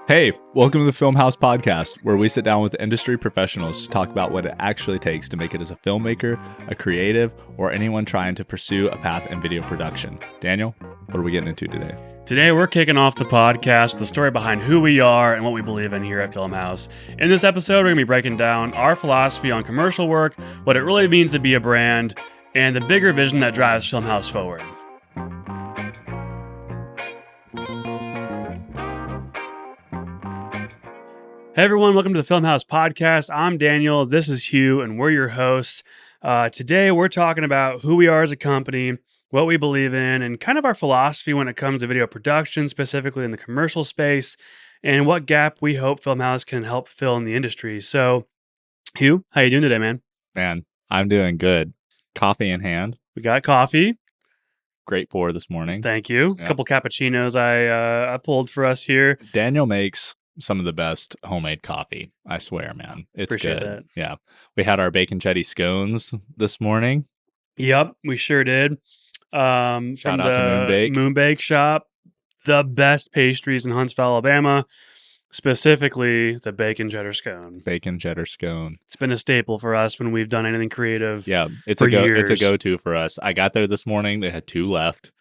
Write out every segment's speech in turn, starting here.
Hey, welcome to the Film Haus Podcast, where we sit down with industry professionals to talk about what it actually takes to make it as a filmmaker, a creative, or anyone trying to pursue a path in video production. Daniel, what are we getting into today? Today, we're kicking off the podcast with the story behind who we are and what we believe in here at Film Haus. In this episode, we're going to be breaking down our philosophy on commercial work, what it really means to be a brand, and the bigger vision that drives Film Haus forward. Hey everyone, welcome to the Film Haus Podcast. I'm Daniel, this is Hugh, and we're your hosts. Today we're talking about who we are as a company, what we believe in, and kind of our philosophy when it comes to video production, specifically in the commercial space, and what gap we hope Film Haus can help fill in the industry. So, Hugh, how you doing today, man? Man, I'm doing good. Coffee in hand. We got coffee. Great pour this morning. Thank you. Yeah. A couple cappuccinos I pulled for us here. Daniel makes some of the best homemade coffee. I swear, man. It's Appreciate good. that. Yeah. We had our bacon cheddar scones this morning. Yep, we sure did. From Shout out to Moonbake. Moonbake shop, the best pastries in Huntsville, Alabama, specifically the bacon cheddar scone. Bacon cheddar scone. It's been a staple for us when we've done anything creative. Yeah, it's for a go. years. It's a go-to for us. I got there this morning. They had 2 left,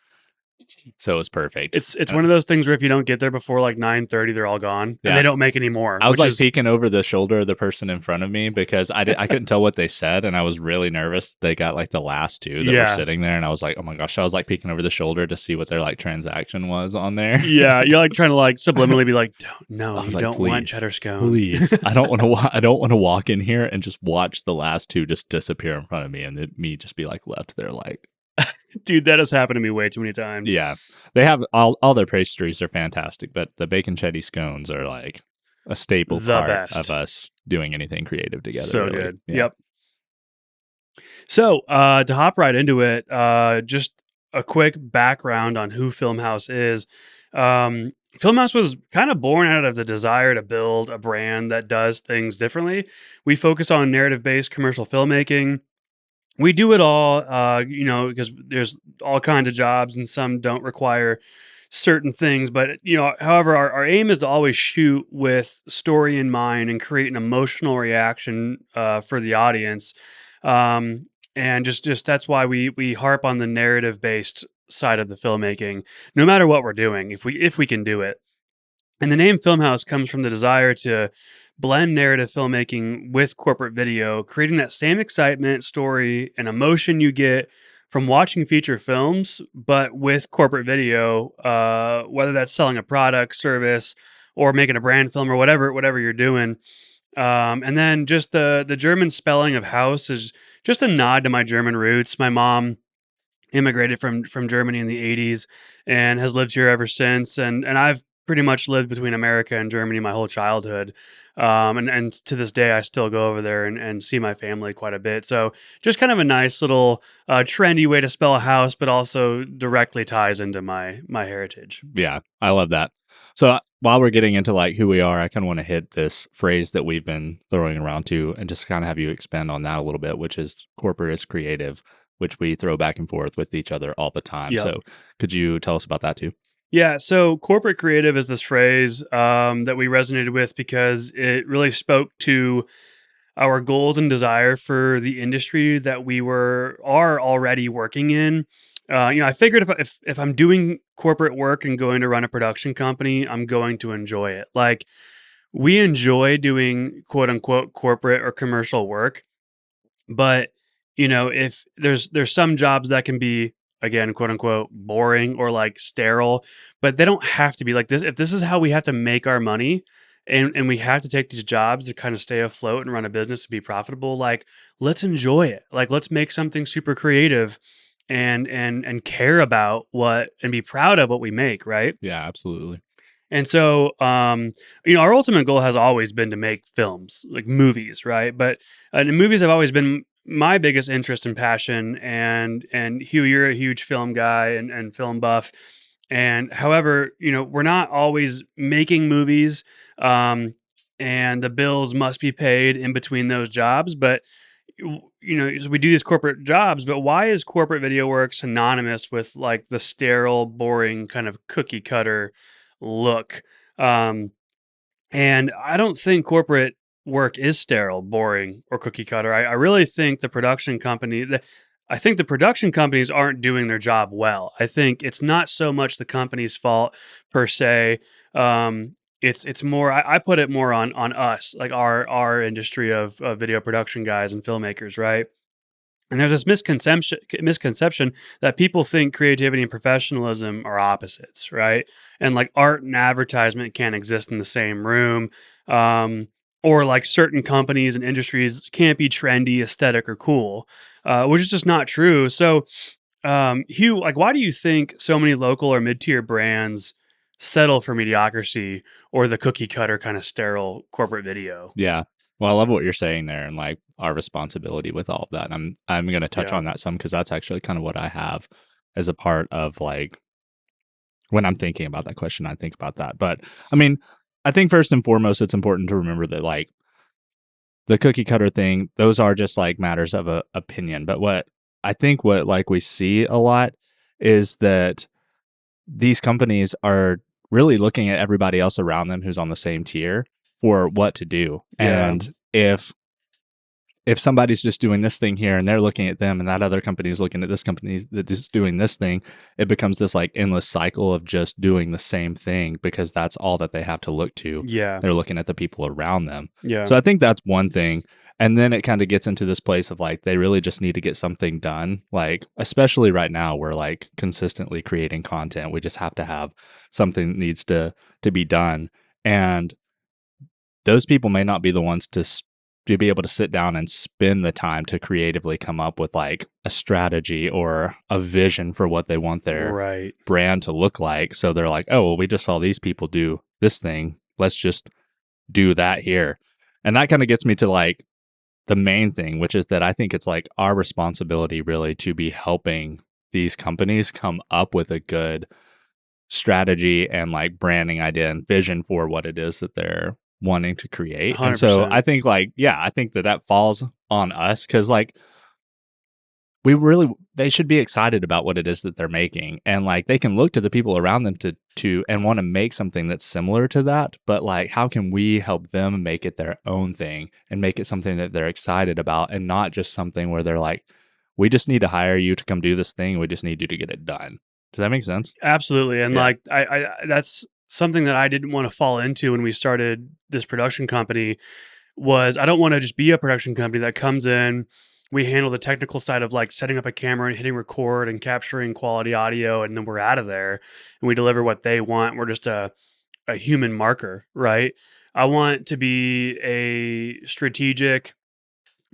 so it was perfect. It's one of those things where if you don't get there before like 9:30, they're all gone, Yeah. and they don't make any more. I was which like is- peeking over the shoulder of the person in front of me because I couldn't tell what they said, and I was really nervous. They got like the last 2 that were Yeah. sitting there, and I was like, oh my gosh! I was like peeking over the shoulder to see what their like transaction was on there. yeah, you're like trying to like subliminally be like, I was you like, don't want please, cheddar scone. Please, I don't want to. I don't want to walk in here and just watch the last 2 just disappear in front of me, and then me just be like left there like. Dude, that has happened to me way too many times. Yeah, they have all their pastries are fantastic, but the bacon cheddar scones are like a staple The part best. of us doing anything creative together. So really. good. Yeah. Yep. So to hop right into it, just a quick background on who Film Haus is. Film Haus was kind of born out of the desire to build a brand that does things differently. We focus on narrative-based commercial filmmaking. We do it all, because there's all kinds of jobs and some don't require certain things. But, however, our aim is to always shoot with story in mind and create an emotional reaction for the audience. And just that's why we harp on the narrative-based side of the filmmaking, no matter what we're doing, if we can do it. And the name Film Haus comes from the desire to blend narrative filmmaking with corporate video, creating that same excitement, story, and emotion you get from watching feature films, but with corporate video, whether that's selling a product, service, or making a brand film or whatever you're doing. And then just the German spelling of house is just a nod to my German roots. My mom immigrated from Germany in the 80s and has lived here ever since. And I've pretty much lived between America and Germany my whole childhood. And to this day, I still go over there and see my family quite a bit. So just kind of a nice little trendy way to spell a house, but also directly ties into my heritage. Yeah, I love that. So while we're getting into like who we are, I kind of want to hit this phrase that we've been throwing around too, and just kind of have you expand on that a little bit, which is corporate is creative, which we throw back and forth with each other all the time. Yep. So could you tell us about that too? Yeah, so corporate creative is this phrase that we resonated with because it really spoke to our goals and desire for the industry that we are already working in. I figured if I'm doing corporate work and going to run a production company, I'm going to enjoy it. Like we enjoy doing quote unquote corporate or commercial work, but if there's some jobs that can be, again, quote unquote, boring or like sterile, but they don't have to be like this. If this is how we have to make our money and we have to take these jobs to kind of stay afloat and run a business to be profitable, like let's enjoy it. Like let's make something super creative and care about and be proud of what we make, right? Yeah, absolutely. And so, our ultimate goal has always been to make films, like movies, right? But movies have always been my biggest interest and passion. And Hugh, you're a huge film guy and film buff. And however, we're not always making movies, and the bills must be paid in between those jobs. But so we do these corporate jobs, but why is corporate video work synonymous with like the sterile, boring kind of cookie cutter look? And I don't think corporate work is sterile, boring, or cookie cutter. I really think I think the production companies aren't doing their job well. I think it's not so much the company's fault per se. It's more. I put it more on us, like our industry of video production guys and filmmakers, right? And there's this misconception that people think creativity and professionalism are opposites, right? And like art and advertisement can't exist in the same room. Um, or like certain companies and industries can't be trendy, aesthetic, or cool, which is just not true. So, Hugh, like, why do you think so many local or mid-tier brands settle for mediocrity or the cookie cutter kind of sterile corporate video? Yeah. Well, I love what you're saying there and like our responsibility with all of that. And I'm going to touch Yeah. on that some because that's actually kind of what I have as a part of like when I'm thinking about that question, I think about that. But I mean, I think first and foremost, it's important to remember that like the cookie cutter thing, those are just like matters of opinion. But what like we see a lot is that these companies are really looking at everybody else around them who's on the same tier for what to do. Yeah. And if somebody's just doing this thing here and they're looking at them and that other company is looking at this company that's just doing this thing, it becomes this like endless cycle of just doing the same thing because that's all that they have to look to. Yeah. They're looking at the people around them. Yeah. So I think that's one thing. And then it kind of gets into this place of like, they really just need to get something done. Like, especially right now, we're like consistently creating content. We just have to have something that needs to be done. And those people may not be the ones to be able to sit down and spend the time to creatively come up with like a strategy or a vision for what they want their Right. brand to look like. So they're like, oh, well, we just saw these people do this thing. Let's just do that here. And that kind of gets me to like the main thing, which is that I think it's like our responsibility really to be helping these companies come up with a good strategy and like branding idea and vision for what it is that they're wanting to create. And so 100%. I think like, yeah, I think that falls on us because like they should be excited about what it is that they're making. And like they can look to the people around them to and want to make something that's similar to that. But like, how can we help them make it their own thing and make it something that they're excited about and not just something where they're like, we just need to hire you to come do this thing. We just need you to get it done. Does that make sense? Absolutely. And Yeah. like I that's something that I didn't want to fall into when we started this production company was I don't want to just be a production company that comes in, we handle the technical side of like setting up a camera and hitting record and capturing quality audio and then we're out of there and we deliver what they want. We're just a human marker, right? I want to be a strategic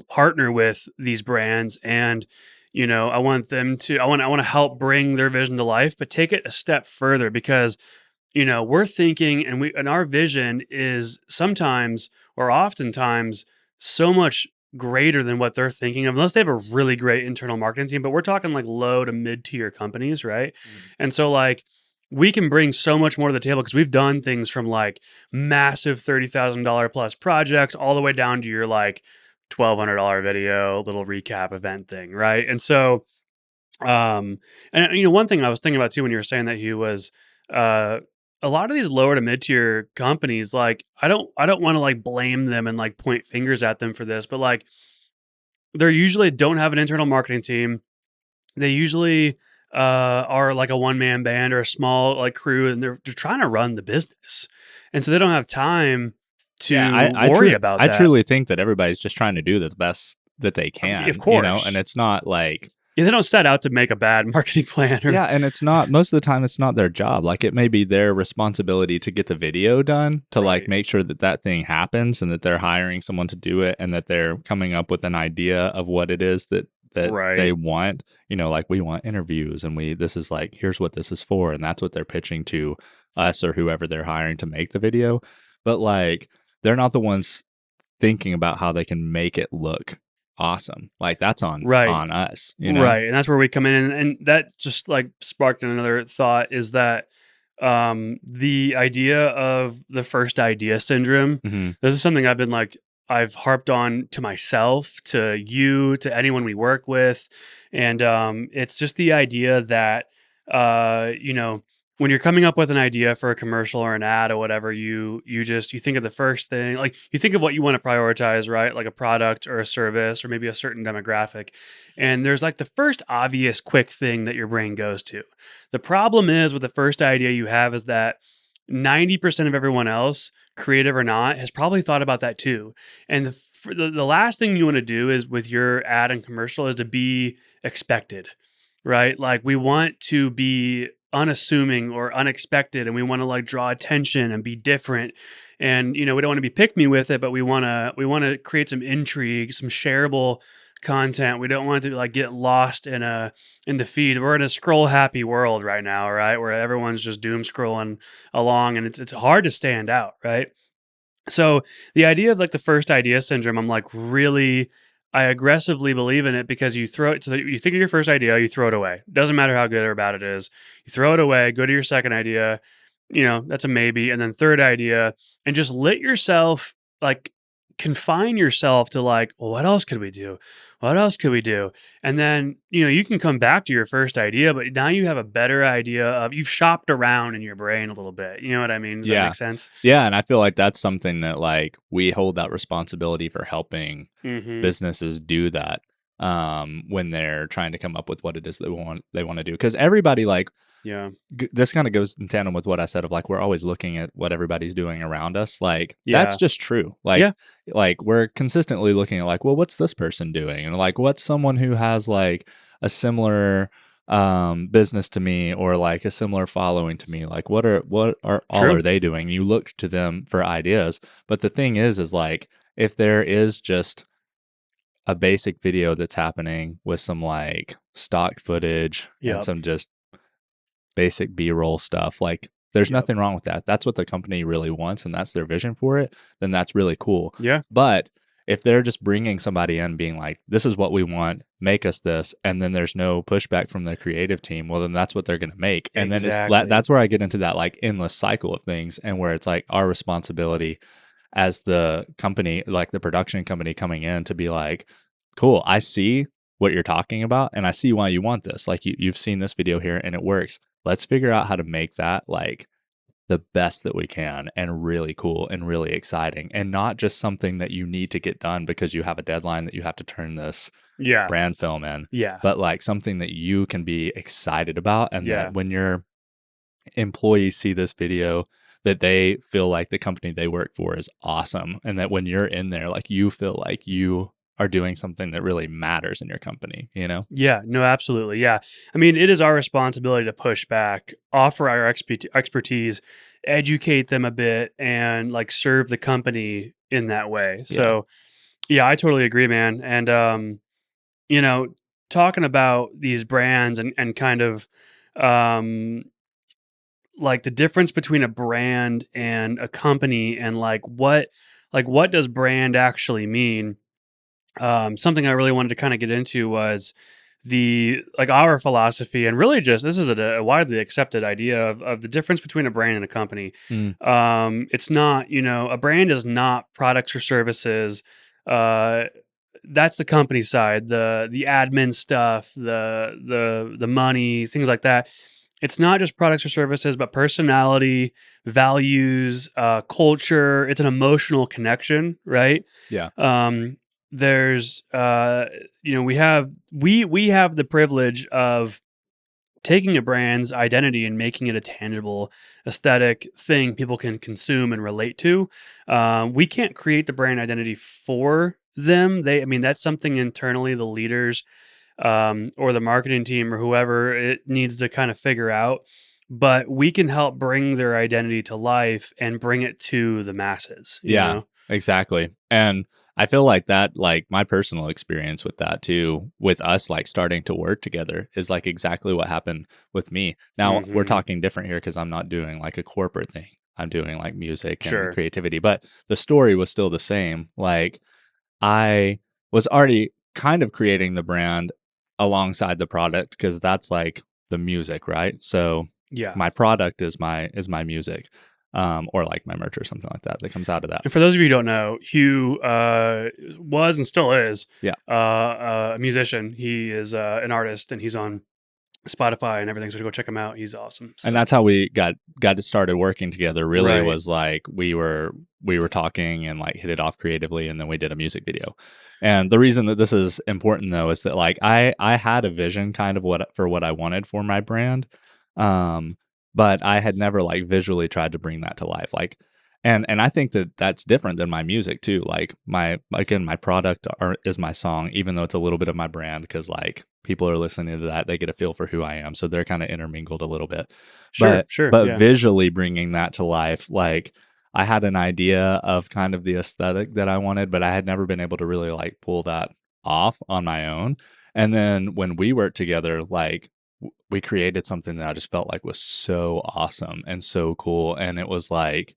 partner with these brands and I want them to I want to help bring their vision to life but take it a step further because we're thinking and our vision is sometimes or oftentimes so much greater than what they're thinking of unless they have a really great internal marketing team, but we're talking like low to mid-tier companies, right? And so like we can bring so much more to the table because we've done things from like massive $30,000 plus projects all the way down to your like $1,200 video, little recap event thing, right? And so and one thing I was thinking about too when you were saying that, Hugh, was uh a lot of these lower to mid tier companies, like I don't want to like blame them and like point fingers at them for this, but like they usually don't have an internal marketing team. They usually are like a one man band or a small like crew, and they're trying to run the business, and so they don't have time Yeah, to worry about I that. truly think that everybody's just trying to do the best that they Of can, and course, it's not like yeah, they don't set out to make a bad marketing plan or yeah, and it's not most of the time it's not their job. Like it may be their responsibility to get the video done, to like right, make sure that that thing happens and that they're hiring someone to do it and that they're coming up with an idea of what it is that they right, want. Like we want interviews and this is like here's what this is for and that's what they're pitching to us or whoever they're hiring to make the video. But like they're not the ones thinking about how they can make it look awesome. Like that's right. on us. Right, and that's where we come in, and that just, like, sparked another thought is that, the idea of the first idea syndrome, Hmm. this is something I've harped on to myself, to you, to anyone we work with, and, it's just the idea that, uh, you know, when you're coming up with an idea for a commercial or an ad or whatever, you think of the first thing, like you think of what you want to prioritize, right? Like a product or a service or maybe a certain demographic. And there's like the first obvious quick thing that your brain goes to. The problem is with the first idea you have is that 90% of everyone else, creative or not, has probably thought about that too. And the last thing you want to do is with your ad and commercial is to be expected, right? Like we want to be unassuming or unexpected, and we want to like draw attention and be different. And we don't want to be pick me with it, but we want to create some intrigue, some shareable content. We don't want to like get lost in the feed. We're in a scroll happy world right now, right? Where everyone's just doom scrolling along, and it's hard to stand out, right? So the idea of like the first idea syndrome, I'm like really, I aggressively believe in it because you throw it you think of your first idea, you throw it away. Doesn't matter how good or bad it is. You throw it away, go to your second idea, that's a maybe. And then third idea, and just let yourself like confine yourself to like, well, what else could we do? What else could we do? And then, you can come back to your first idea, but now you have a better idea you've shopped around in your brain a little bit. You know what I mean? Does that Yeah. make sense? Yeah. And I feel like that's something that like we hold that responsibility for helping Mm-hmm. businesses do that when they're trying to come up with what it is they want to do. Because everybody like Yeah. this kind of goes in tandem with what I said of like we're always looking at what everybody's doing around us. Like that's Yeah. just true. Yeah. Like we're consistently looking at like, well, what's this person doing? And like what's someone who has like a similar business to me or like a similar following to me? Like what are all True. are they doing? You look to them for ideas. But the thing is like if there is just a basic video that's happening with some like stock footage and Yep. some just basic B-roll stuff, like there's Yep. nothing wrong with that. That's what the company really wants and that's their vision for it, then that's really cool. Yeah. But if they're just bringing somebody in being like, this is what we want, make us this, and then there's no pushback from the creative team, well, then that's what they're going to make. And then Exactly. that's where I get into that like endless cycle of things and where it's like our responsibility as the company, like the production company coming in to be like, cool, I see what you're talking about and I see why you want this. Like you've seen this video here and it works. Let's figure out how to make that like the best that we can and really cool and really exciting and not just something that you need to get done because you have a deadline that you have to turn this Yeah. brand film in, Yeah. but like something that you can be excited about and Yeah. that when your employees see this video that they feel like the company they work for is awesome and that when you're in there like you feel like you are doing something that really matters in your company, Yeah. No, absolutely. Yeah. I mean, it is our responsibility to push back, offer our expertise, educate them a bit, and like serve the company in that way. Yeah. So, yeah, I totally agree, man. And, you know, talking about these brands and kind of, um, like the difference between a brand and a company and like what does brand actually mean. Something I really wanted to kind of get into was the like our philosophy, and really just this is a widely accepted idea of the difference between a brand and a company. Mm, It's not, a brand is not products or services. uh that's the company side, the admin stuff, the money, things like that. It's not just products or services, but personality, values, culture. It's an emotional connection, right? yeah. Um, there's, we have the privilege of taking a brand's identity and making it a tangible aesthetic thing people can consume and relate to. We can't create the brand identity for them. That's something internally the leaders, or the marketing team or whoever it needs to kind of figure out. But we can help bring their identity to life and bring it to the masses, Yeah, exactly. And I feel like that, like my personal experience with that too, with us like starting to work together is like exactly what happened with me. Now we're Hmm. talking different here because I'm not doing like a corporate thing. I'm doing like music and Sure. creativity, but the story was still the same. Like I was already kind of creating the brand alongside the product because that's like the music, right? So Yeah. my product is my music, or like my merch or something like that that comes out of that. And for those of you who don't know, Hugh was and still is Yeah. a musician. He is an artist, and he's on Spotify and everything. So go check him out. He's awesome. And So that's how we got to started working together. Really right. was like we were talking and like hit it off creatively, and then we did a music video. And the reason that this is important though is that like I had a vision kind of what I wanted for my brand, um, but I had never like visually tried to bring that to life. Like, and I think that that's different than my music too. Like my product is my song, even though it's a little bit of my brand, because like people are listening to that, they get a feel for who I am, so they're kind of intermingled a little bit. Sure. Sure. But Yeah. visually bringing that to life, like I had an idea of kind of the aesthetic that I wanted, but I had never been able to really like pull that off on my own. And then when we worked together, like we created something that I just felt like was so awesome and so cool. And it was like,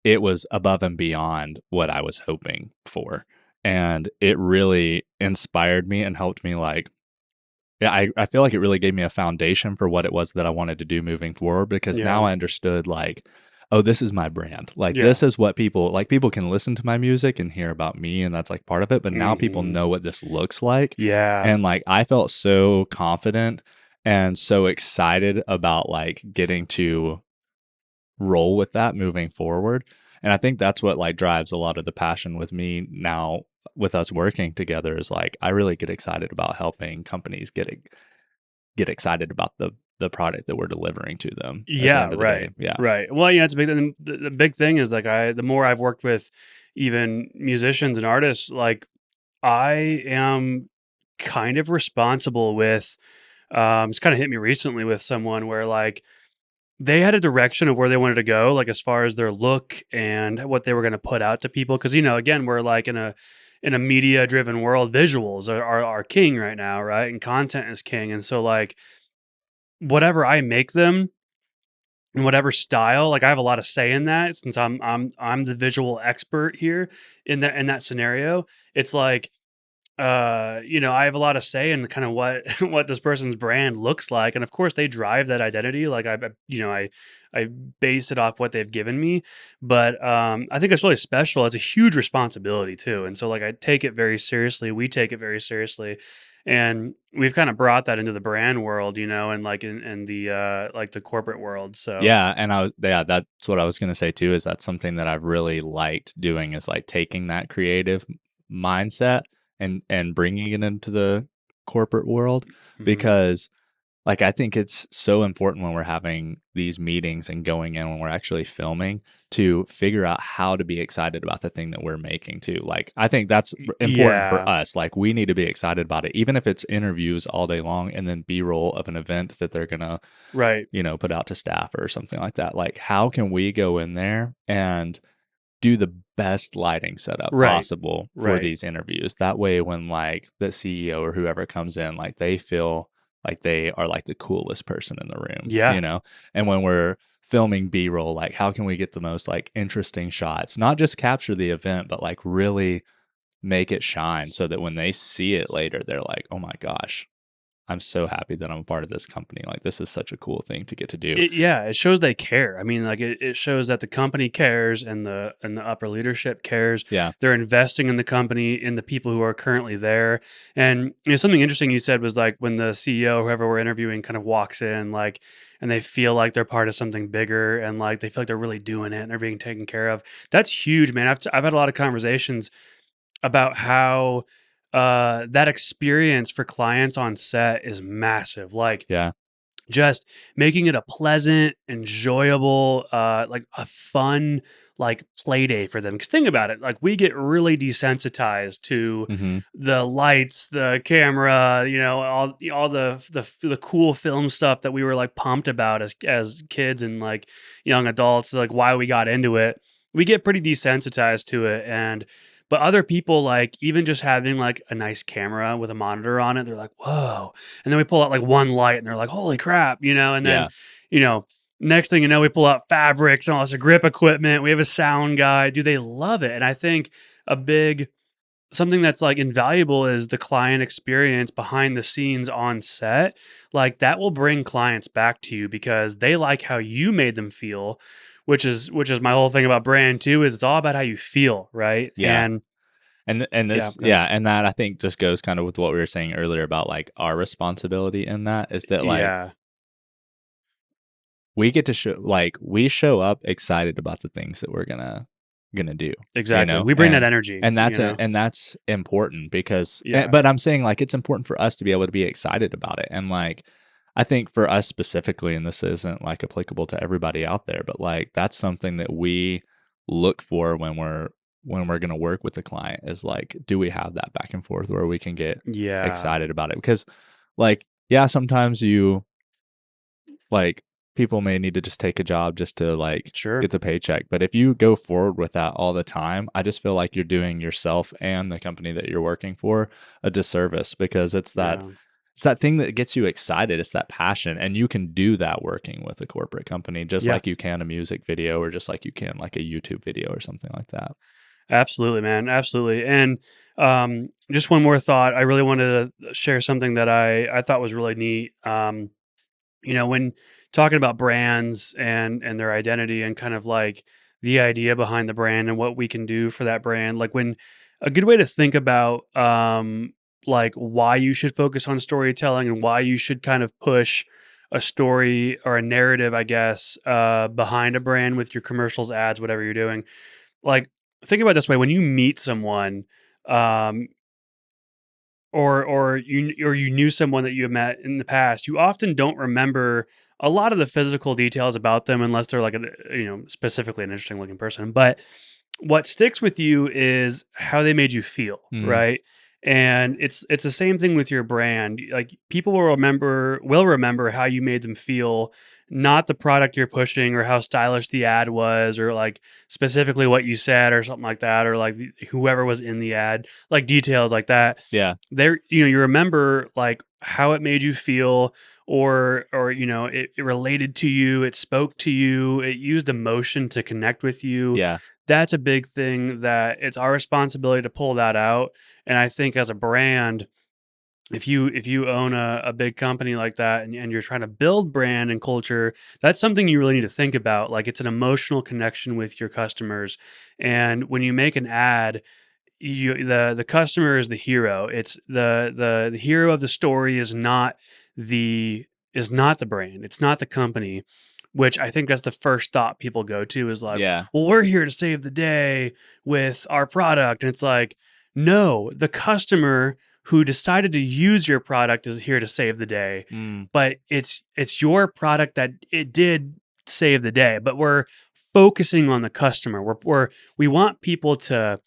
it was above and beyond what I was hoping for. And it really inspired me and helped me like, yeah, I feel like it really gave me a foundation for what it was that I wanted to do moving forward, because Yeah. now I understood like, oh, this is my brand. Like Yeah. this is what people can listen to my music and hear about me, and that's like part of it. But now people know what this looks like. Yeah. And like I felt so confident and so excited about like getting to roll with that moving forward. And I think that's what like drives a lot of the passion with me now with us working together, is like I really get excited about helping companies get excited about the product that we're delivering to them at the Yeah, end of the day. right. Yeah. Right. Well, yeah, it's a big the big thing is like the more I've worked with even musicians and artists, like I am kind of responsible with it's kind of hit me recently with someone where like they had a direction of where they wanted to go, like as far as their look and what they were going to put out to people. Cause again, we're like in a media driven world, visuals are king right now, right? And content is king. And so like whatever I make them, in whatever style, like I have a lot of say in that since I'm the visual expert here in that scenario. It's like I have a lot of say in kind of what what this person's brand looks like, and of course they drive that identity. Like I base it off what they've given me, but I think it's really special. It's a huge responsibility too, and so like I take it very seriously. We take it very seriously, and we've kind of brought that into the brand world, and like in the like the corporate world. So Yeah, and that's what I was going to say too, is that's something that I've really liked doing, is like taking that creative mindset and bringing it into the corporate world, mhm. because like I think it's so important when we're having these meetings and going in when we're actually filming to figure out how to be excited about the thing that we're making too. Like I think that's important for Yeah, us. Like we need to be excited about it, even if it's interviews all day long and then B-roll of an event that they're gonna, right, put out to staff or something like that. Like how can we go in there and do the best lighting setup right, possible for right. these interviews? That way when like the CEO or whoever comes in, like they feel like they are like the coolest person in the room, Yeah, And when we're filming B-roll, like how can we get the most like interesting shots, not just capture the event, but like really make it shine so that when they see it later, they're like, oh my gosh, I'm so happy that I'm a part of this company. Like this is such a cool thing to get to do. it shows they care. I mean, like it shows that the company cares and the upper leadership cares. Yeah. They're investing in the company, in the people who are currently there. And something interesting you said was like when the CEO, whoever we're interviewing, kind of walks in, like, and they feel like they're part of something bigger, and like they feel like they're really doing it and they're being taken care of. That's huge, man. I've had a lot of conversations about how that experience for clients on set is massive. Like Yeah. just making it a pleasant, enjoyable, like a fun, like play day for them. Because think about it, like we get really desensitized to Hmm. the lights, the camera, all the cool film stuff that we were like pumped about as kids and like young adults. Like why we got into it, we get pretty desensitized to it, and but other people like even just having like a nice camera with a monitor on it, they're like, whoa, and then we pull out like one light and they're like, holy crap, and then, Yeah. you know, next thing you know, we pull out fabrics and all this grip equipment. We have a sound guy. Do they love it? And I think a big something that's like invaluable is the client experience behind the scenes on set. Like that will bring clients back to you because they like how you made them feel, which is my whole thing about brand too, is it's all about how you feel, right? Yeah. And And Yeah. this, yeah, and that I think just goes kind of with what we were saying earlier about like our responsibility in that is that like Yeah. we get to show like we show up excited about the things that we're gonna do, you Exactly. know, We bring that energy, you know? and that's important because Yeah. but I'm saying like it's important for us to be able to be excited about it. And like I think for us specifically, and this isn't like applicable to everybody out there, but like that's something that we look for when we're gonna work with the client is like, do we have that back and forth where we can get Yeah. excited about it? Because like, yeah, sometimes you like people may need to just take a job just to like Sure. get the paycheck. But if you go forward with that all the time, I just feel like you're doing yourself and the company that you're working for a disservice because Yeah. it's that thing that gets you excited. It's that passion. And you can do that working with a corporate company just Yeah. like you can a music video or just like you can like a YouTube video or something like that. Absolutely, man. Absolutely. And just one more thought. I really wanted to share something that I thought was really neat. When talking about brands and their identity and kind of like the idea behind the brand and what we can do for that brand, like when a good way to think about like why you should focus on storytelling and why you should kind of push a story or a narrative, I guess, behind a brand with your commercials, ads, whatever you're doing. Like, think about it this way: when you meet someone, um, or you knew someone that you have met in the past, you often don't remember a lot of the physical details about them unless they're like a specifically an interesting looking person. But what sticks with you is how they made you feel, Mm, right? And it's the same thing with your brand. Like people will remember how you made them feel, not the product you're pushing or how stylish the ad was or like specifically what you said or something like that or like whoever was in the ad, like details like that. yeah. There, you remember like how it made you feel or it related to you, it spoke to you, it used emotion to connect with you. Yeah. That's a big thing that it's our responsibility to pull that out. And I think as a brand, if you own a big company like that and you're trying to build brand and culture, that's something you really need to think about. Like it's an emotional connection with your customers. And when you make an ad, the customer is the hero. It's the hero of the story is not the brand. It's not the company, which I think that's the first thought people go to is like, Yeah. well, we're here to save the day with our product. And it's like, no, the customer who decided to use your product is here to save the day. Mm, But it's your product that it did save the day. But we're focusing on the customer. We want people to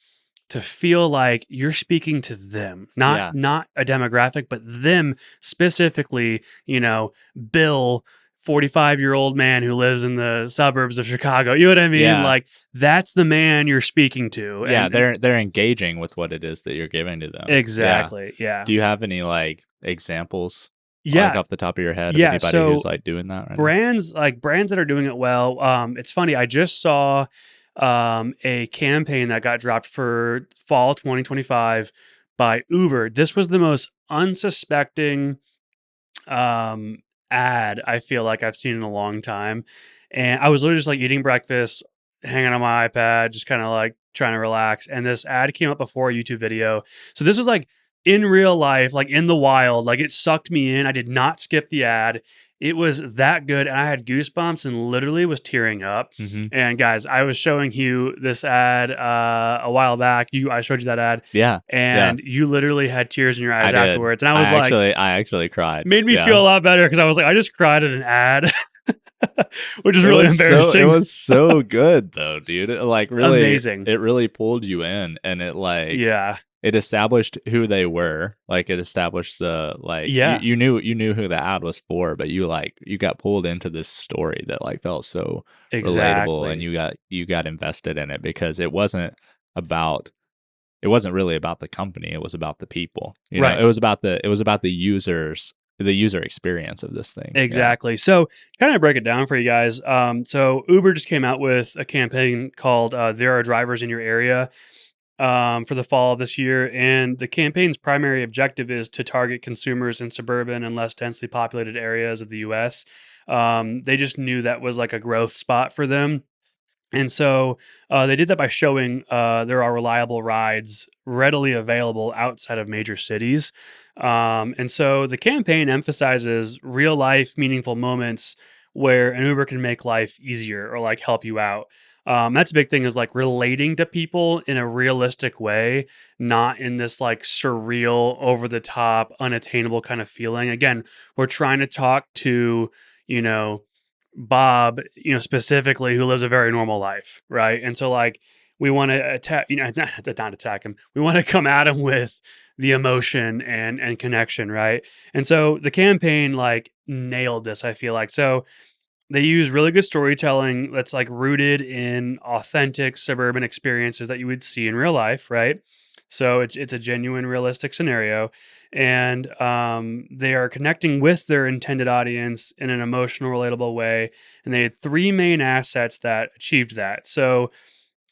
feel like you're speaking to them, not yeah. not a demographic, but them specifically, Bill, 45-year-old man who lives in the suburbs of Chicago. You know what I mean? Yeah. Like that's the man you're speaking to. Yeah, And they're engaging with what it is that you're giving to them. Yeah. exactly. Yeah. Do you have any like examples like Yeah. off the top of your head of Yeah. anybody who's So like doing that right now? brands that are doing it well. It's funny. I just saw a campaign that got dropped for fall 2025 by Uber. This was the most unsuspecting um, ad I feel like I've seen in a long time. And I was literally just like eating breakfast, hanging on my iPad, just kind of like trying to relax. And this ad came up before a YouTube video. So this was like in real life, like in the wild, like it sucked me in. I did not skip the ad. It was that good. And I had goosebumps and literally was tearing up. Mhm. And guys, I was showing Hugh this ad a while back. I showed you that ad Yeah. Yeah. and you literally had tears in your eyes I did. afterwards. And I was like, I actually cried. made me Yeah. feel a lot better because I was like, I just cried at an ad, which is It really was it embarrassing. was so good though, dude. It like really Amazing. it really pulled you in and it like Yeah. it established who they were. Like it established the like Yeah. you knew who the ad was for, but you got pulled into this story that like felt so relatable and Exactly. you got invested in it because it wasn't really about the company, it was about the people. You know, Right. it was about the user experience of this thing. Yeah. Exactly. So, kind of break it down for you guys. So Uber just came out with a campaign called "There Are Drivers in Your Area" for the fall of this year, and the campaign's primary objective is to target consumers in suburban and less densely populated areas of the U.S. They just knew that was like a growth spot for them. And so they did that by showing there are reliable rides readily available outside of major cities. And so the campaign emphasizes real life, meaningful moments where an Uber can make life easier or like help you out. That's a big thing, is like relating to people in a realistic way, not in this like surreal, over the top, unattainable kind of feeling. Again, we're trying to talk to, you know, Bob, specifically, who lives a very normal life, right? And so, like, we want to attack, not attack him. We want to come at him with the emotion and connection, right? And so the campaign like nailed this, I feel like. So they use really good storytelling that's like rooted in authentic suburban experiences that you would see in real life, right? So it's a genuine, realistic scenario, and they are connecting with their intended audience in an emotional, relatable way. And they had three main assets that achieved that. So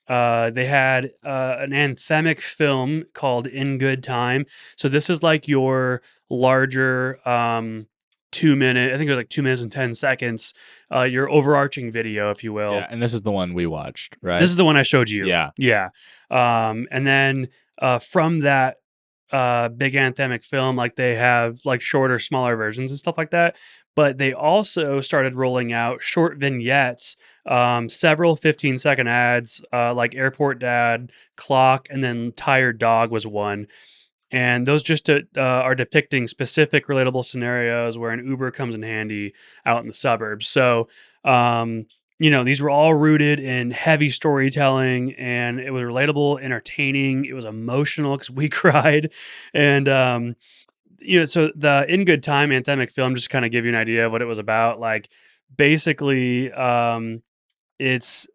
they had an anthemic film called In Good Time. So this is like your larger 2 minute, I think it was like 2 minutes and 10 seconds, your overarching video, if you Yeah, will. and this is the one we watched, This right? is the one I showed you. Yeah. Yeah. And then from that big anthemic film, like they have like shorter, smaller versions and stuff like that. But they also started rolling out short vignettes, several 15-second ads, like Airport Dad, Clock, and then Tired Dog was one. And those just are depicting specific relatable scenarios where an Uber comes in handy out in the suburbs. So, these were all rooted in heavy storytelling, and it was relatable, entertaining. It was emotional because we cried. And, so the In Good Time anthemic film, just kind of give you an idea of what it was about. Like, basically, it was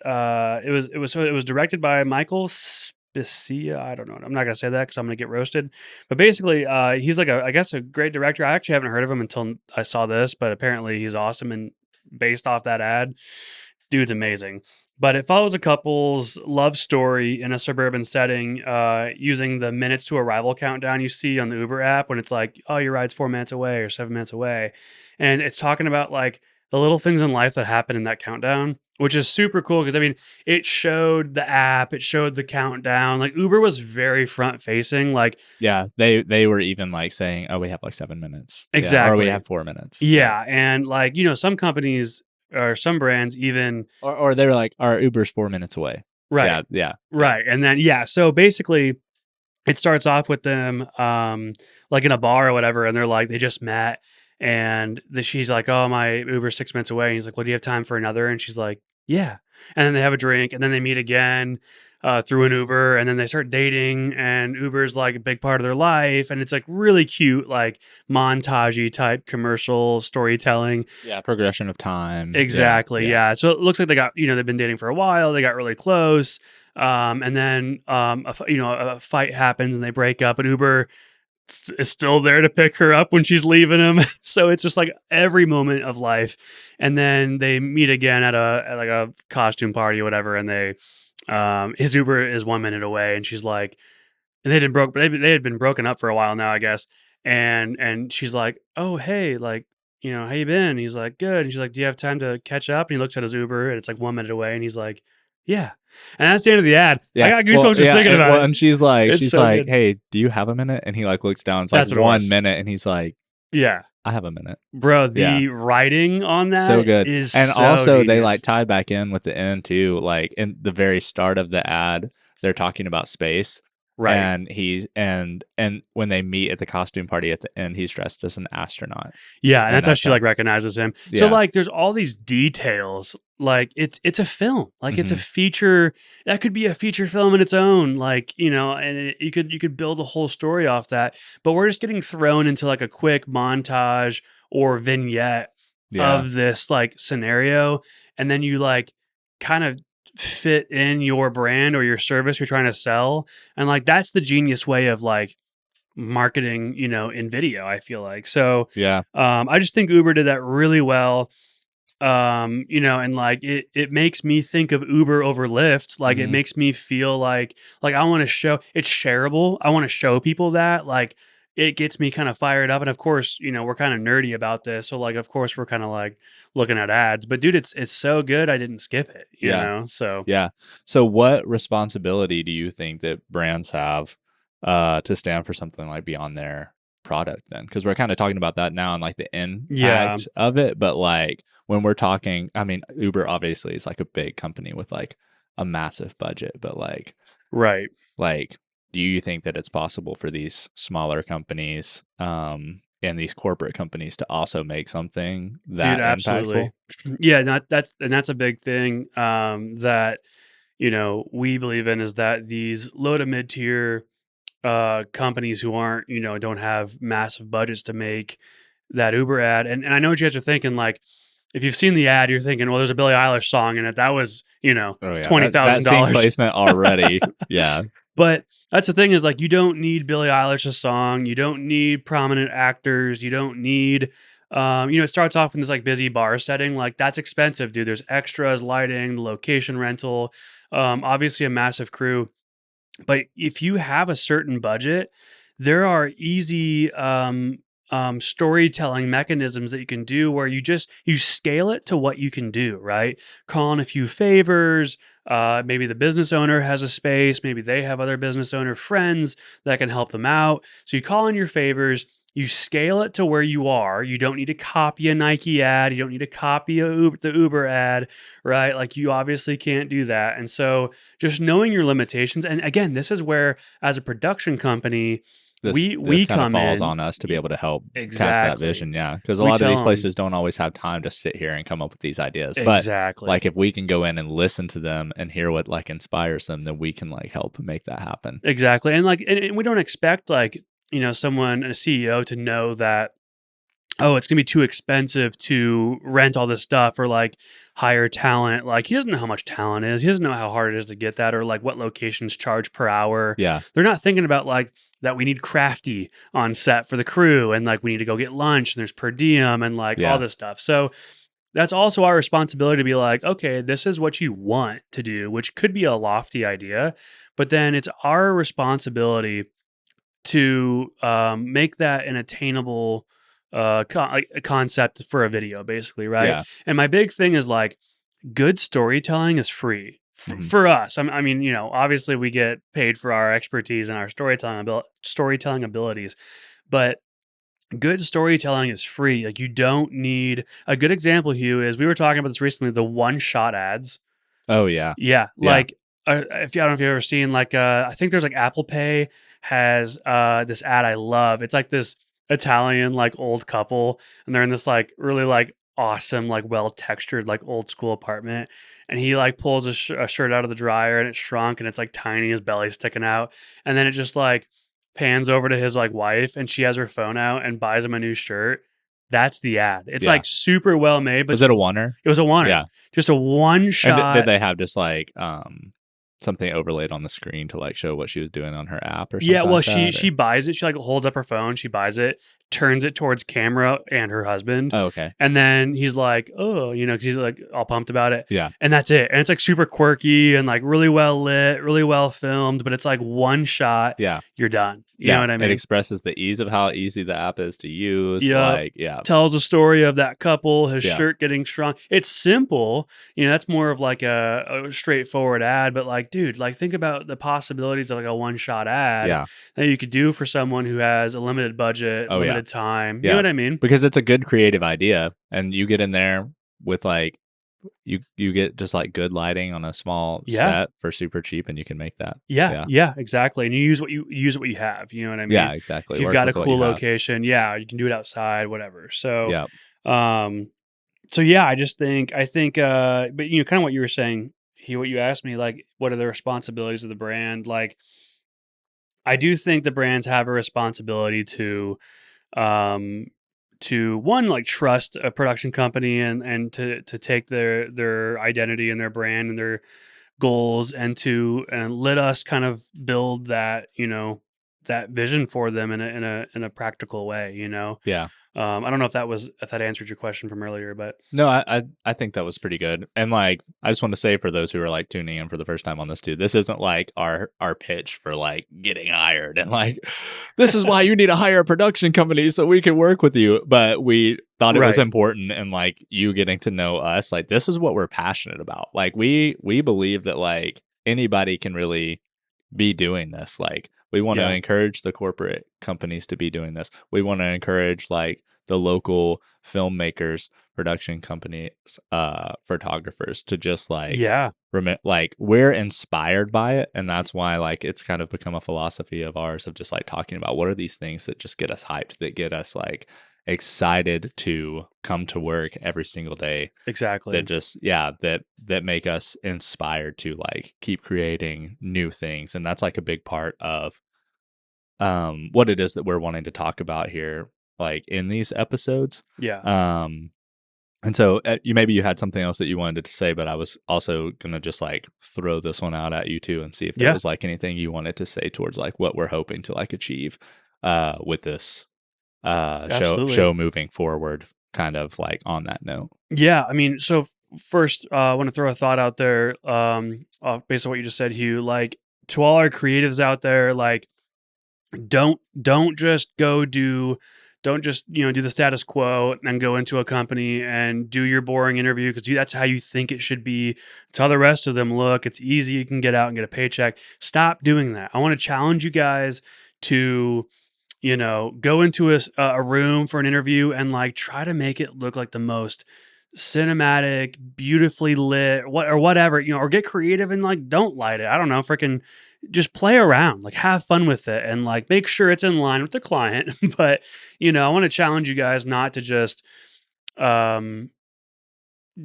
directed by Michael Specia. I don't know. I'm not gonna say that because I'm gonna get roasted. But basically, he's like I guess a great director. I actually haven't heard of him until I saw this, but apparently he's awesome. And based off that ad, dude's amazing. But it follows a couple's love story in a suburban setting, using the minutes to arrival countdown you see on the Uber app when it's like, oh, your ride's 4 minutes away or 7 minutes away. And it's talking about like the little things in life that happen in that countdown, which is super cool because I mean, it showed the app, it showed the countdown. Like Uber was very front facing. Like, Yeah, they were even like saying, "Oh, we have like 7 minutes." Yeah, or we exactly. have 4 minutes. Yeah. And like, some companies or some brands even, Or they were like, "Our Uber's 4 minutes away." right. Yeah. Right. And then, yeah. So basically, it starts off with them like in a bar or whatever, and they're like, they just met, and she's like, oh, my Uber's 6 minutes away. And he's like, well, do you have time for another? And she's like, yeah. And then they have a drink, and then they meet again through an Uber, and then they start dating, and Uber's like a big part of their life. And it's like really cute, like montage type commercial storytelling. Yeah, progression of time. Exactly. Yeah. So it looks like they got, they've been dating for a while. They got really close. And then, a fight happens and they break up, and Uber is still there to pick her up when she's leaving him. So it's just like every moment of life. And then they meet again at like a costume party or whatever. And his Uber is 1 minute away, and she's like, and they had been broken up for a while now, I guess. And she's like, "Oh, hey, like, how you been?" And he's like, "Good." And she's like, "Do you have time to catch up?" And he looks at his Uber, and it's like 1 minute away, and he's like, "Yeah." And that's the end of the ad. I got goosebumps just thinking about it. And she's like, It's so good. "Hey, do you have a minute?" And he like looks down. It's That's like what it 1 was. minute, and he's like, Yeah, "I have a minute." bro. Yeah. The writing on that So good. is And so also they genius. like tie back in with the end too. Like in the very start of the ad, they're talking about space. Right. And when they meet at the costume party at the end, he's dressed as an astronaut. Yeah, and that's how that's she how- like recognizes him. So Yeah. like there's all these details. Like it's a film. Like it's a Mhm. feature. That could be a feature film in its own. Like, and you could build a whole story off that. But we're just getting thrown into like a quick montage or vignette Yeah. of this like scenario, and then you like kind of fit in your brand or your service you're trying to sell. And like that's the genius way of like marketing, in video, I feel like. So Yeah. I just think Uber did that really well. And like it makes me think of Uber over Lyft. Like it Mhm. makes me feel like I want to show it's shareable. I want to show people that like it gets me kind of fired up. And of course, we're kind of nerdy about this. So like, of course we're kind of like looking at ads, but dude, it's so good. I didn't skip it, Yeah. So Yeah. So what responsibility do you think that brands have to stand for something like beyond their product then? Because we're kind of talking about that now and like the yeah, impact of it. But like when we're talking, I mean, Uber obviously is like a big company with like a massive budget, but right. like, do you think that it's possible for these smaller companies and these corporate companies to also make something Dude, that absolutely. impactful? Yeah, that's a big thing that we believe in, is that these low to mid tier companies who aren't, don't have massive budgets to make that Uber ad. And I know what you guys are thinking, like, if you've seen the ad, you're thinking, well, there's a Billie Eilish song in it. That was, Oh yeah, that scene $20,000. placement already. Yeah, But that's the thing, is like, you don't need Billie Eilish's song. You don't need prominent actors. You don't need, it starts off in this like busy bar setting. Like, that's expensive, dude. There's extras, lighting, the location rental, obviously a massive crew. But if you have a certain budget, there are easy storytelling mechanisms that you can do, where you scale it to what you can do, right? Call in a few favors. Maybe the business owner has a space. Maybe they have other business owner friends that can help them out. So you call in your favors. You scale it to where you are. You don't need to copy a Nike ad. You don't need to copy the Uber ad, right? Like, you obviously can't do that. And so just knowing your limitations. And again, this is where, as a production company, this we kind of come falls in. on us to be able to help cast that Exactly. vision. Yeah, because a We lot of these tell them. places don't always have time to sit here and come up with these ideas. But Exactly. like if we can go in and listen to them and hear what like inspires them, then we can like help make that happen. Exactly. And like, and we don't expect, like, someone, a CEO, to know that, oh, it's gonna be too expensive to rent all this stuff, or like hire talent. Like, he doesn't know how much talent is. He doesn't know how hard it is to get that, or like what locations charge per hour. Yeah, They're not thinking about like that we need crafty on set for the crew, and like we need to go get lunch, and there's per diem, and like all yeah, this stuff. So that's also our responsibility to be like, okay, this is what you want to do, which could be a lofty idea, but then it's our responsibility to make that an attainable like a concept for a video, basically, right? yeah. And my big thing is like, good storytelling is free Hmm. for us. I mean, obviously we get paid for our expertise and our storytelling abilities, but good storytelling is free. Like, you don't need a good example, Hugh, is we were talking about this recently, the one shot ads. Oh yeah, Yeah, yeah, like, if you I don't know if you've ever seen, like, I think there's like Apple Pay has this ad I love. It's like this Italian like old couple, and they're in this like really like awesome, like well textured, like old school apartment, and he like pulls a shirt out of the dryer, and it's shrunk, and it's like tiny, his belly's sticking out, and then it just like pans over to his like wife, and she has her phone out and buys him a new shirt. That's the ad. It's yeah. like super well made, but Was it a oneer? it was a oneer, Yeah. just a one And did shot. they have just like something overlaid on the screen to like show what she was doing on her app or Yeah, something well, like she that? she buys it. She like holds up her phone. She buys it, turns it towards camera and her husband, Oh, okay. and then he's like, "Oh," because he's like all pumped about it, Yeah. and that's it. And it's like super quirky and like really well lit, really well filmed. But it's like one shot, Yeah. you're done. You know Yeah. what I It mean? expresses the ease of how easy the app is to use. Yep. Like, yeah. Tells a story of that couple, his Yeah. shirt getting shrunk. It's simple. That's more of like a straightforward ad. But like, dude, like, think about the possibilities of like a one shot ad Yeah. that you could do for someone who has a limited budget, Oh, yeah. limited time. You know Yeah. what I mean? Because it's a good creative idea and you get in there with like you get just like good lighting on a small Yeah. set for super cheap and you can make that. Yeah. Yeah. Yeah. Exactly. And you use what you have. You know what I Yeah, mean? exactly. If you've Work got a with what cool you have. location, yeah, you can do it outside, whatever. So, Yeah. um, so yeah, I think, but kind of what you were saying, what you asked me, like, what are the responsibilities of the brand? Like, I do think the brands have a responsibility um, to one, like, trust a production company, and to take their identity and their brand and their goals, and let us kind of build that, that vision for them in a practical way. Yeah. I don't know if that answered your question from earlier, but No, I think that was pretty good. And like I just want to say for those who are like tuning in for the first time on this too, this isn't like our pitch for like getting hired and like this is why you need to hire a production company so we can work with you. But we thought it was right. important and like you getting to know us, like this is what we're passionate about. Like we believe that like anybody can really be doing this. Like we want to Yeah. encourage the corporate companies to be doing this. We want to encourage like the local filmmakers, production companies, photographers to just like Yeah. like we're inspired by it, and that's why like it's kind of become a philosophy of ours of just like talking about what are these things that just get us hyped, that get us like excited to come to work every single day, that Exactly. just that make us inspired to like keep creating new things. And that's like a big part of what it is that we're wanting to talk about here, like in these episodes. Yeah. um and so you maybe you had something else that you wanted to say, but I was also gonna just like throw this one out at you too and see if there Yeah. was like anything you wanted to say towards like what we're hoping to like achieve with this Absolutely. show moving forward, kind of like on that note. Yeah, I mean, so first, I want to throw a thought out there, based on what you just said, Hugh. Like, to all our creatives out there, like, don't just don't just do the status quo and go into a company and do your boring interview because that's how you think it should be. It's how the rest of them look. It's easy. You can get out and get a paycheck. Stop doing that. I want to challenge you guys to go into a room for an interview and like try to make it look like the most cinematic, beautifully lit, or whatever, or get creative and like don't light it. I don't know, freaking just play around, like have fun with it and like make sure it's in line with the client. But I want to challenge you guys not to just um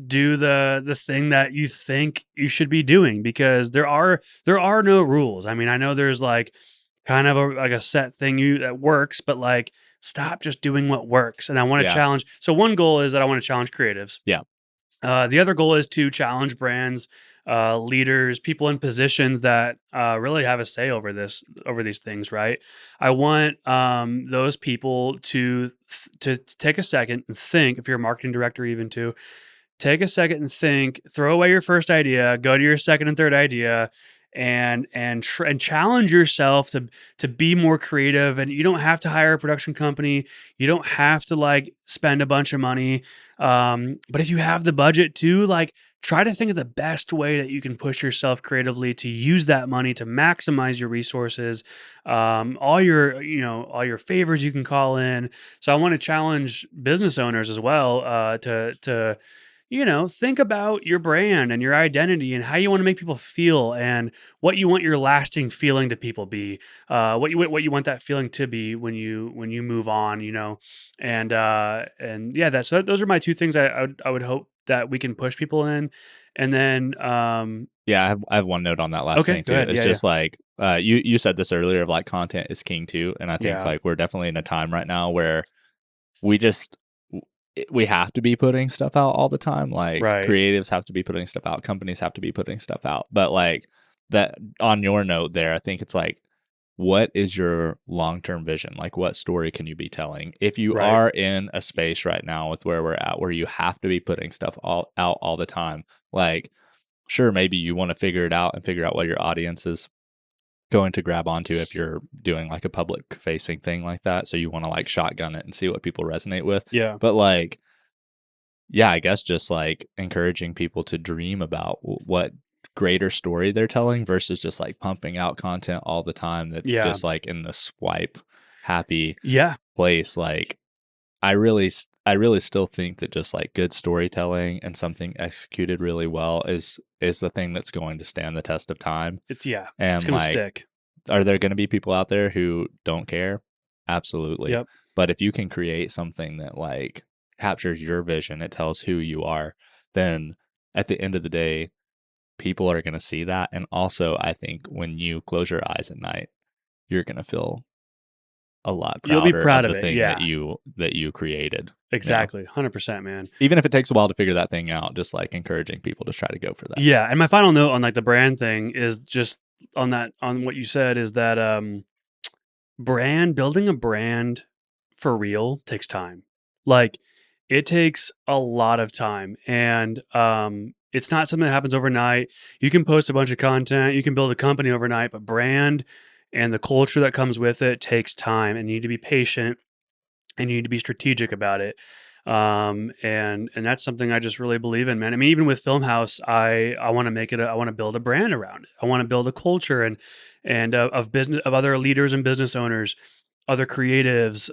do the thing that you think you should be doing because there are no rules. I mean, I know there's like kind of a set thing you that works, but like stop just doing what works. And I want to Yeah. challenge. So one goal is that I want to challenge creatives. Yeah. The other goal is to challenge brands, leaders, people in positions that really have a say over these things. Right. I want those people to take a second and think. If you're a marketing director, even to take a second and think, throw away your first idea, go to your second and third idea, and challenge yourself to be more creative. And you don't have to hire a production company. You don't have to like spend a bunch of money. But if you have the budget to like try to think of the best way that you can push yourself creatively to use that money to maximize your resources, all your favors you can call in. So I want to challenge business owners as well, to think about your brand and your identity and how you want to make people feel and what you want your lasting feeling to people be, what you want that feeling to be when you move on, and yeah, those are my two things I would hope that we can push people in, and then Yeah, I have one note on that last okay, thing go too. ahead, It's yeah, yeah, just like you said this earlier of like content is king too, and I think yeah, like we're definitely in a time right now where we just we have to be putting stuff out all the time. Like right, creatives have to be putting stuff out, companies have to be putting stuff out. But like that on your note there, I think it's like what is your long-term vision? Like what story can you be telling? If you right, are in a space right now with where we're at where you have to be putting stuff all out all the time, like sure, maybe you want to figure it out and figure out what your audience is going to grab onto if you're doing like a public facing thing like that. So you want to like shotgun it and see what people resonate with. yeah, But like, yeah, I guess just like encouraging people to dream about what greater story they're telling versus just like pumping out content all the time that's yeah, just like in the swipe happy yeah, place. Like I really still think that just like good storytelling and something executed really well is the thing that's going to stand the test of time. it's And gonna like, stick. are there going to be people out there who don't care? Absolutely. Yep, But if you can create something that like captures your vision, it tells who you are, then at the end of the day, people are going to see that. And also, I think when you close your eyes at night, you're going to feel a lot you'll be prouder proud of of the it. thing Yeah, that you created. Yeah. exactly, 100%, man. Even if it takes a while to figure that thing out, just like encouraging people to try to go for that. Yeah, and my final note on like the brand thing is just on what you said is that building a brand for real takes time. Like, it takes a lot of time, and it's not something that happens overnight. You can post a bunch of content, you can build a company overnight, but brand and the culture that comes with it takes time, and you need to be patient and you need to be strategic about it. And that's something I just really believe in, man. I mean, even with FilmHaus, I want to make it. I want to build a brand around it. I want to build a culture and of business, of other leaders and business owners, other creatives,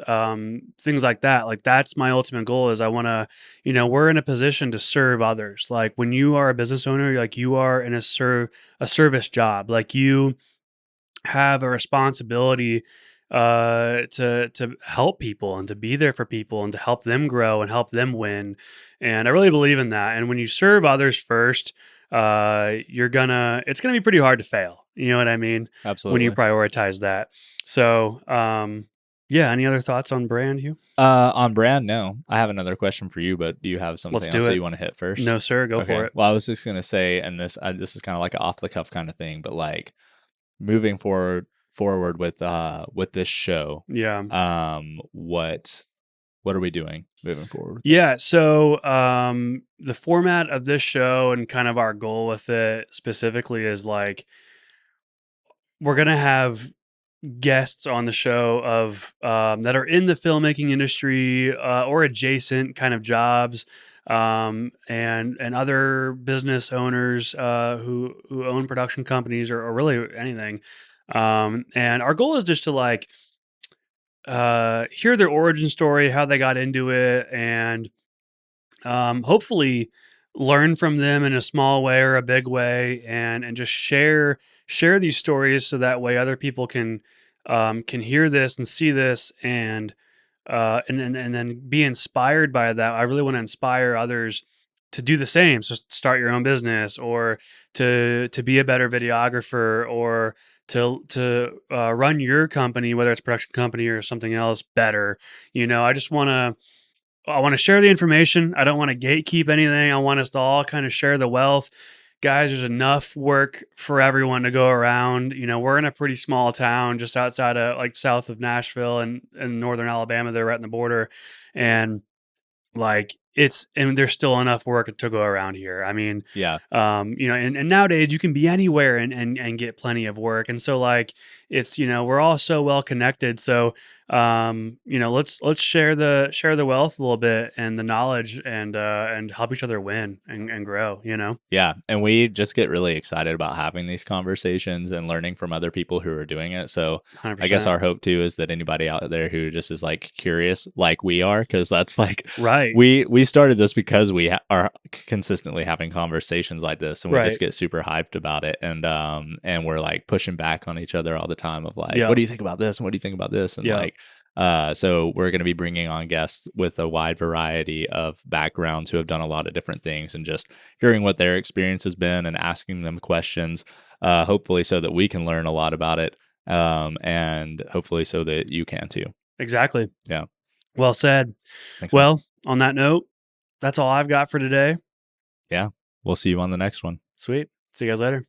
things like that. Like, that's my ultimate goal. Is I want to, we're in a position to serve others. Like, when you are a business owner, like, you are in a service job. Like, you have a responsibility to help people and to be there for people and to help them grow and help them win. And I really believe in that. And when you serve others first, it's gonna be pretty hard to fail. You know what I mean? When you Absolutely. prioritize that. So yeah. Any other thoughts on brand, Hugh? On brand, no. I have another question for you, but do you have Let's something else do that it. you want to hit first? No, sir. Go for Okay. it. Well, I was just gonna say, and this is kind of like an off the cuff kind of thing, but like moving forward with this show, Yeah. What are we doing moving forward with this? Yeah. So the format of this show and kind of our goal with it specifically is like, we're gonna have guests on the show of that are in the filmmaking industry or adjacent kind of jobs, and other business owners who own production companies or really anything. And our goal is just to like hear their origin story, how they got into it, and hopefully learn from them in a small way or a big way, and just share these stories so that way other people can hear this and see this, and then be inspired by that. I really want to inspire others to do the same. So start your own business, or to be a better videographer, or to run your company, whether it's a production company or something else, better. I want to share the information. I don't want to gatekeep anything. I want us to all kind of share the wealth. Guys, there's enough work for everyone to go around. We're in a pretty small town just outside of, like, south of Nashville and northern Alabama. They're right on the border. And like, and there's still enough work to go around here. I mean, Yeah. and nowadays you can be anywhere and get plenty of work. And so, like, we're all so well connected. So, let's share the wealth a little bit and the knowledge, and help each other win and grow. Yeah, and we just get really excited about having these conversations and learning from other people who are doing it. So I guess 100%. our hope too is that anybody out there who just is like curious, like we are, because that's like Right. we started this because we are consistently having conversations like this, and we Right. just get super hyped about it, and we're like pushing back on each other all the time of like, what Yep. do you think about this? And what do you think about this? And Yep. like, so we're going to be bringing on guests with a wide variety of backgrounds who have done a lot of different things, and just hearing what their experience has been and asking them questions, hopefully so that we can learn a lot about it, and hopefully so that you can too. Exactly. Yeah. Well said. Thanks, man. Well, on that note, that's all I've got for today. Yeah. We'll see you on the next one. Sweet. See you guys later.